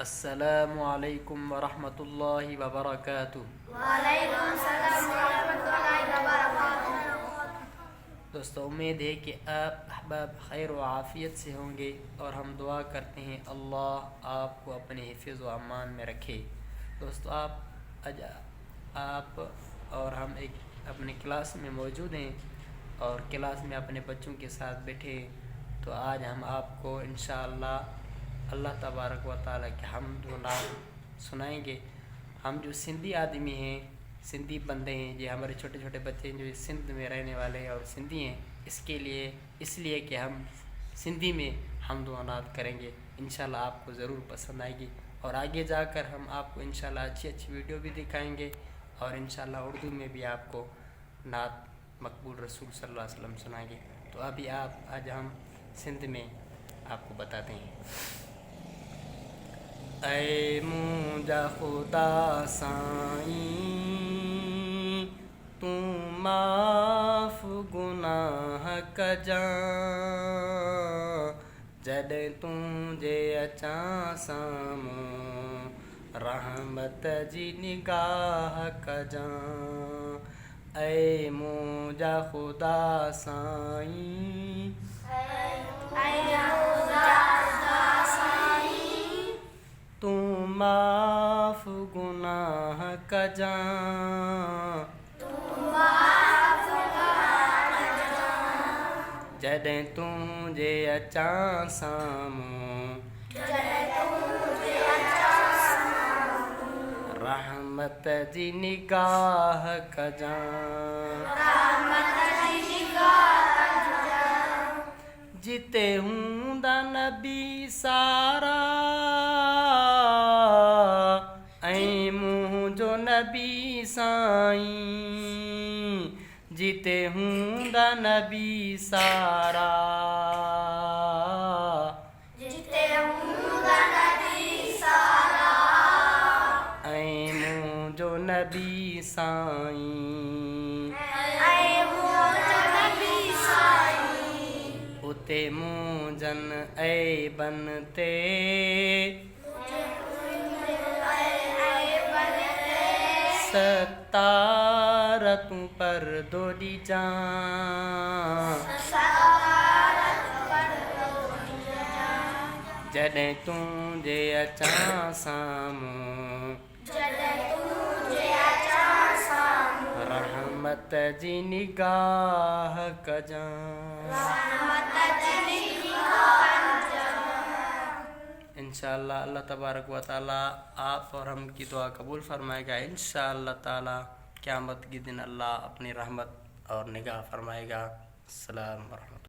السلام علیکم ورحمۃ اللہ وبرکاتہ۔ وعلیکم السلام ورحمۃ اللہ وبرکاتہ۔ دوستو، امید ہے کہ آپ احباب خیر و عافیت سے ہوں گے، اور ہم دعا کرتے ہیں اللہ آپ کو اپنے حفظ و امان میں رکھے۔ دوستو، آپ اور ہم ایک اپنے کلاس میں موجود ہیں، اور کلاس میں اپنے بچوں کے ساتھ بیٹھے، تو آج ہم آپ کو انشاءاللہ اللہ تبارک و تعالیٰ کے حمد و نعت سنائیں گے۔ ہم جو سندھی آدمی ہیں، سندھی بندے ہیں، یہ ہمارے چھوٹے چھوٹے بچے ہیں جو سندھ میں رہنے والے ہیں اور سندھی ہیں، اس لیے کہ ہم سندھی میں حمد و نعت کریں گے۔ انشاءاللہ آپ کو ضرور پسند آئے گی، اور آگے جا کر ہم آپ کو انشاءاللہ اچھی ویڈیو بھی دکھائیں گے، اور انشاءاللہ اردو میں بھی آپ کو نعت مقبول رسول صلی اللہ علیہ وسلم سنائیں گے۔ تو ابھی آج ہم سندھ میں آپ کو بتاتے ہیں۔ اے مونجا خدا سائیں، تو معاف گناہ کجاں، جڏहिं تُنहिंجے اچاں ساموں رحمت جی نگاہ کجاں۔ اے مونجا خدا سائیں، تو معاف گناہ کجاں، جڏहिं تُنहिंجے اچاں ساموں رحمت جی نگاہ کجاں۔ جتے ہوندا نبی سارا، ایں مونجو نبی سائیں، جتے ہوندا نبی سارا، ایں مونجو نبی سائیں، اتے مونجن اے بنتے، ستارتوں پر دوڑی جاں، جڏहिं تُنहिंجے اچاں ساموں رحمت جی نگاہ کجاں۔ انشاءاللہ اللہ تبارک و تعالیٰ آپ اور ہم کی دعا قبول فرمائے گا۔ انشاءاللہ تعالیٰ قیامت کے دن اللہ اپنی رحمت اور نگاہ فرمائے گا۔ السلام ورحمۃ اللہ۔